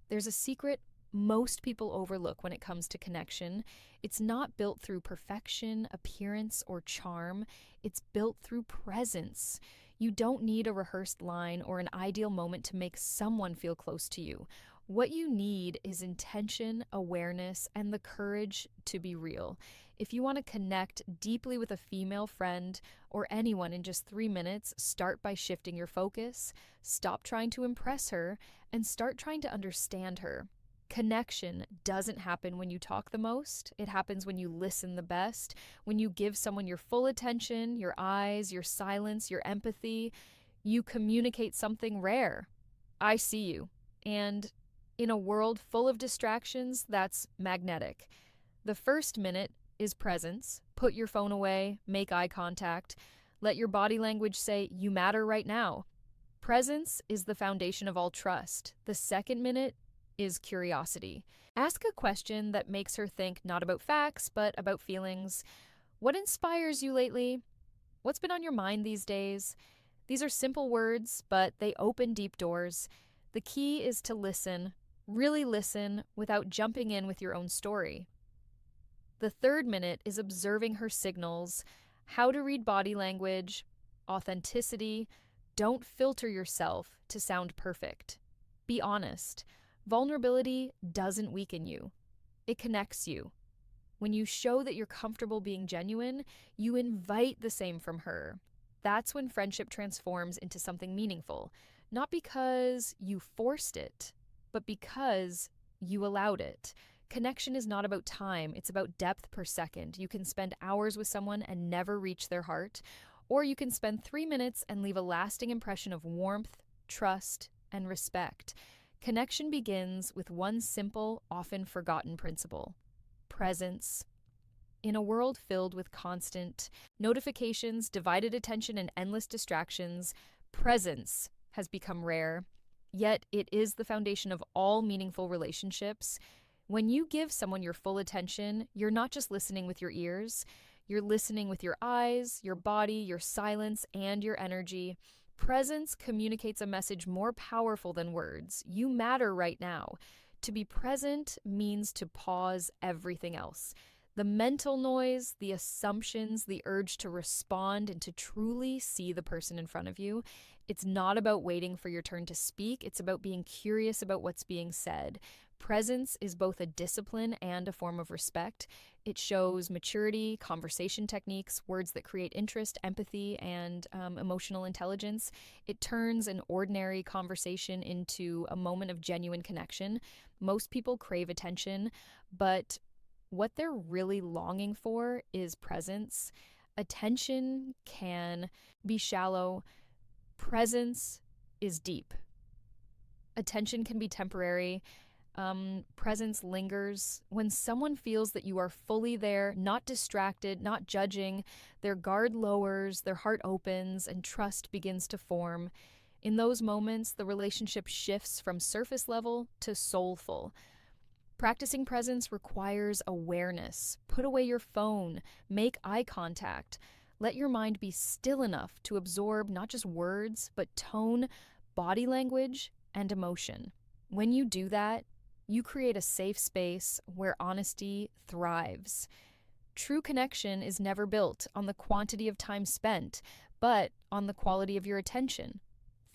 There's a secret most people overlook when it comes to connection. It's not built through perfection, appearance, or charm. It's built through presence. You don't need a rehearsed line or an ideal moment to make someone feel close to you. What you need is intention, awareness, and the courage to be real. If you want to connect deeply with a female friend or anyone in just 3 minutes, start by shifting your focus, stop trying to impress her, and start trying to understand her. Connection doesn't happen when you talk the most. It happens when you listen the best, when you give someone your full attention, your eyes, your silence, your empathy. You communicate something rare. I see you. And in a world full of distractions, that's magnetic. The first minute is presence. Put your phone away, make eye contact. Let your body language say, "You matter right now." Presence is the foundation of all trust. The second minute is curiosity. Ask a question that makes her think not about facts, but about feelings. What inspires you lately? What's been on your mind these days? These are simple words, but they open deep doors. The key is to listen, really listen, without jumping in with your own story. The third minute is observing her signals, how to read body language, authenticity. Don't filter yourself to sound perfect. Be honest. Vulnerability doesn't weaken you. It connects you. When you show that you're comfortable being genuine, you invite the same from her. That's when friendship transforms into something meaningful, not because you forced it, but because you allowed it. Connection is not about time, it's about depth per second. You can spend hours with someone and never reach their heart, or you can spend 3 minutes and leave a lasting impression of warmth, trust, and respect. Connection begins with one simple, often forgotten principle: presence. In a world filled with constant notifications, divided attention, and endless distractions, presence has become rare. Yet it is the foundation of all meaningful relationships. When you give someone your full attention, you're not just listening with your ears, you're listening with your eyes, your body, your silence, and your energy. Presence communicates a message more powerful than words. You matter right now. To be present means to pause everything else. The mental noise, the assumptions, the urge to respond, and to truly see the person in front of you. It's not about waiting for your turn to speak. It's about being curious about what's being said. Presence is both a discipline and a form of respect. It shows maturity, conversation techniques, words that create interest, empathy, and emotional intelligence. It turns an ordinary conversation into a moment of genuine connection. Most people crave attention, but what they're really longing for is presence. Attention can be shallow. Presence is deep. Attention can be temporary. Presence lingers. When someone feels that you are fully there, not distracted, not judging, their guard lowers, their heart opens, and trust begins to form. In those moments, the relationship shifts from surface level to soulful. Practicing presence requires awareness. Put away your phone. Make eye contact. Let your mind be still enough to absorb not just words, but tone, body language, and emotion. When you do that, you create a safe space where honesty thrives. True connection is never built on the quantity of time spent, but on the quality of your attention.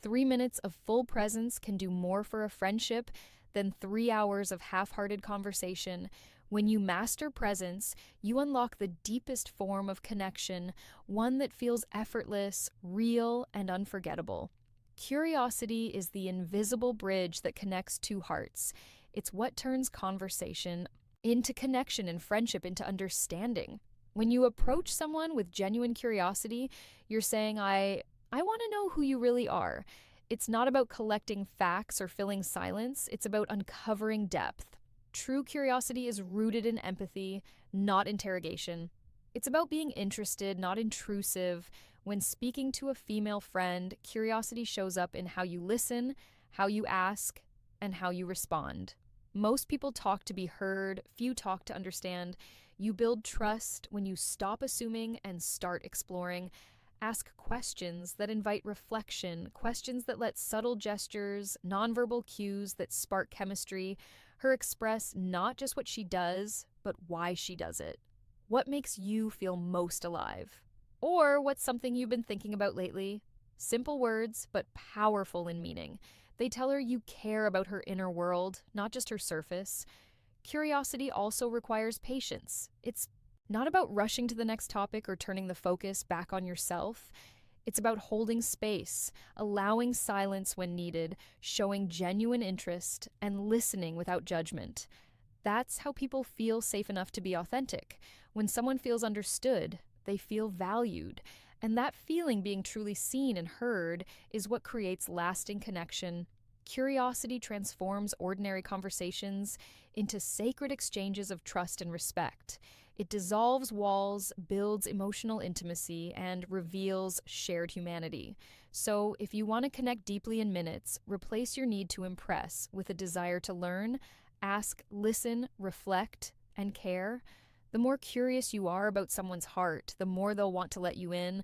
3 minutes of full presence can do more for a friendship than 3 hours of half-hearted conversation. When you master presence, you unlock the deepest form of connection, one that feels effortless, real, and unforgettable. Curiosity is the invisible bridge that connects two hearts. It's what turns conversation into connection and friendship into understanding. When you approach someone with genuine curiosity, you're saying, I want to know who you really are. It's not about collecting facts or filling silence. It's about uncovering depth. True curiosity is rooted in empathy, not interrogation. It's about being interested, not intrusive. When speaking to a female friend, curiosity shows up in how you listen, how you ask, and how you respond. Most people talk to be heard, few talk to understand. You build trust when you stop assuming and start exploring. Ask questions that invite reflection, questions that let subtle gestures, nonverbal cues that spark chemistry, her express not just what she does, but why she does it. What makes you feel most alive? Or what's something you've been thinking about lately? Simple words, but powerful in meaning. They tell her you care about her inner world, not just her surface. Curiosity also requires patience. It's not about rushing to the next topic or turning the focus back on yourself. It's about holding space, allowing silence when needed, showing genuine interest, and listening without judgment. That's how people feel safe enough to be authentic. When someone feels understood, they feel valued. And that feeling, being truly seen and heard, is what creates lasting connection. Curiosity transforms ordinary conversations into sacred exchanges of trust and respect. It dissolves walls, builds emotional intimacy, and reveals shared humanity. So, if you want to connect deeply in minutes, replace your need to impress with a desire to learn, ask, listen, reflect, and care. The more curious you are about someone's heart, the more they'll want to let you in.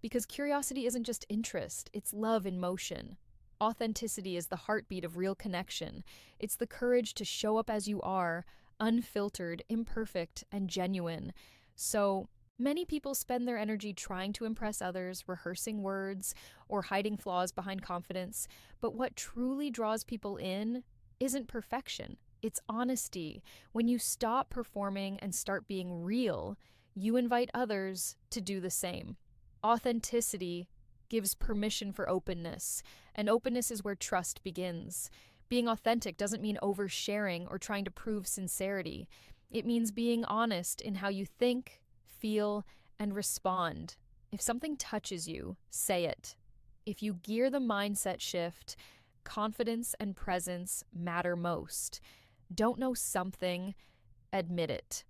Because curiosity isn't just interest, it's love in motion. Authenticity is the heartbeat of real connection. It's the courage to show up as you are, unfiltered, imperfect, and genuine. So, many people spend their energy trying to impress others, rehearsing words, or hiding flaws behind confidence. But what truly draws people in isn't perfection, it's honesty. When you stop performing and start being real, you invite others to do the same. Authenticity gives permission for openness, and openness is where trust begins. Being authentic doesn't mean oversharing or trying to prove sincerity. It means being honest in how you think, feel, and respond. If something touches you, say it. If you gear the mindset shift, confidence and presence matter most. Don't know something, admit it.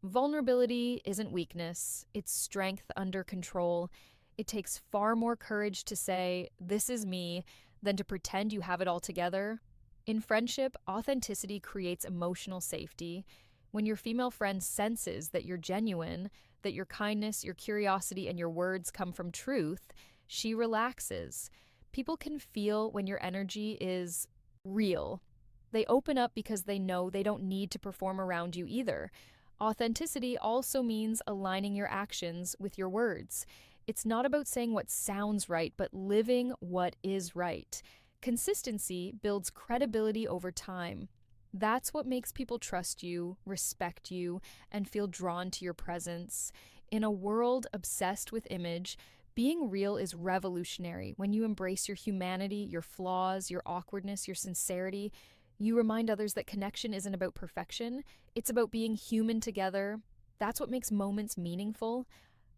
Vulnerability isn't weakness, it's strength under control. It takes far more courage to say, "This is me," than to pretend you have it all together. In friendship, authenticity creates emotional safety. When your female friend senses that you're genuine, that your kindness, your curiosity, and your words come from truth, she relaxes. People can feel when your energy is real. They open up because they know they don't need to perform around you either. Authenticity also means aligning your actions with your words. It's not about saying what sounds right, but living what is right. Consistency builds credibility over time. That's what makes people trust you, respect you, and feel drawn to your presence. In a world obsessed with image, being real is revolutionary. When you embrace your humanity, your flaws, your awkwardness, your sincerity, you remind others that connection isn't about perfection. It's about being human together. That's what makes moments meaningful.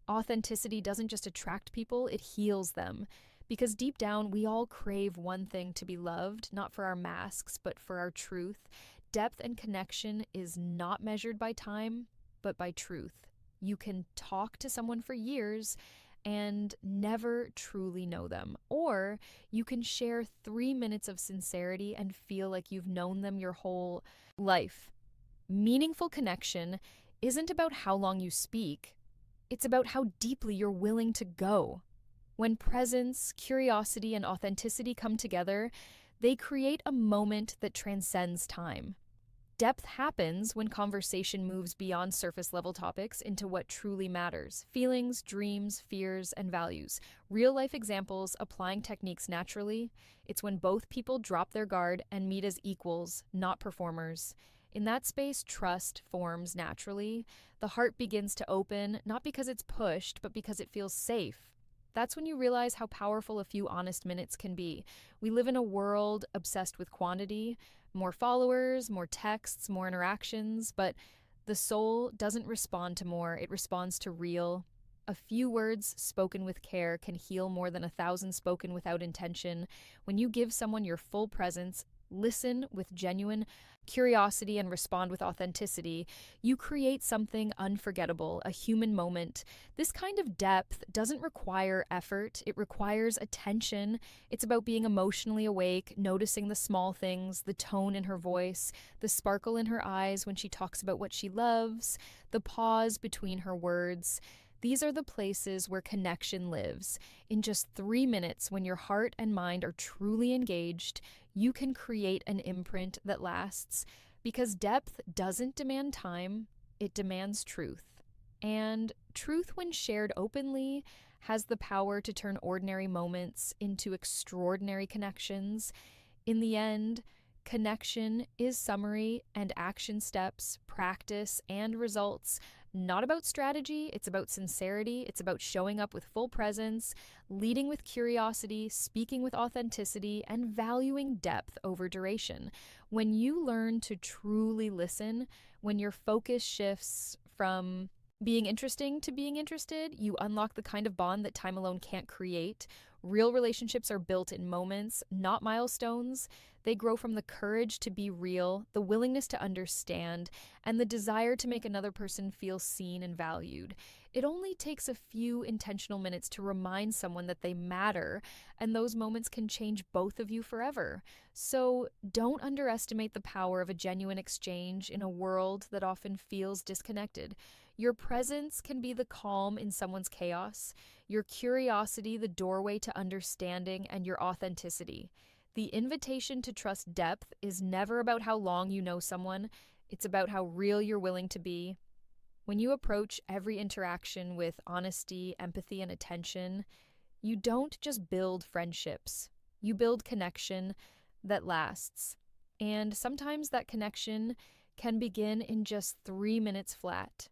Authenticity doesn't just attract people, it heals them. Because deep down, we all crave one thing: to be loved, not for our masks, but for our truth. Depth and connection is not measured by time, but by truth. You can talk to someone for years and never truly know them. Or you can share 3 minutes of sincerity and feel like you've known them your whole life. Meaningful connection isn't about how long you speak, it's about how deeply you're willing to go. When presence, curiosity, and authenticity come together, they create a moment that transcends time. Depth happens when conversation moves beyond surface-level topics into what truly matters: feelings, dreams, fears, and values. Real-life examples applying techniques naturally. It's when both people drop their guard and meet as equals, not performers. In that space, trust forms naturally. The heart begins to open, not because it's pushed, but because it feels safe. That's when you realize how powerful a few honest minutes can be. We live in a world obsessed with quantity: more followers, more texts, more interactions, but the soul doesn't respond to more, it responds to real. A few words spoken with care can heal more than 1,000 spoken without intention. When you give someone your full presence, listen with genuine curiosity, and respond with authenticity, you create something unforgettable, a human moment. This kind of depth doesn't require effort, it requires attention. It's about being emotionally awake, noticing the small things, the tone in her voice, the sparkle in her eyes when she talks about what she loves, the pause between her words. These are the places where connection lives. In just 3 minutes, when your heart and mind are truly engaged, you can create an imprint that lasts. Because depth doesn't demand time, it demands truth. And truth, when shared openly, has the power to turn ordinary moments into extraordinary connections. In the end, connection is summary and action steps, practice, and results. Not about strategy, it's about sincerity. It's about showing up with full presence, leading with curiosity, speaking with authenticity, and valuing depth over duration. When you learn to truly listen, when your focus shifts from being interesting to being interested, you unlock the kind of bond that time alone can't create. Real relationships are built in moments, not milestones. They grow from the courage to be real, the willingness to understand, and the desire to make another person feel seen and valued. It only takes a few intentional minutes to remind someone that they matter, and those moments can change both of you forever. So don't underestimate the power of a genuine exchange in a world that often feels disconnected. Your presence can be the calm in someone's chaos, your curiosity the doorway to understanding, and your authenticity. The invitation to trust depth is never about how long you know someone, it's about how real you're willing to be. When you approach every interaction with honesty, empathy, and attention, you don't just build friendships, you build connection that lasts. And sometimes that connection can begin in just 3 minutes flat.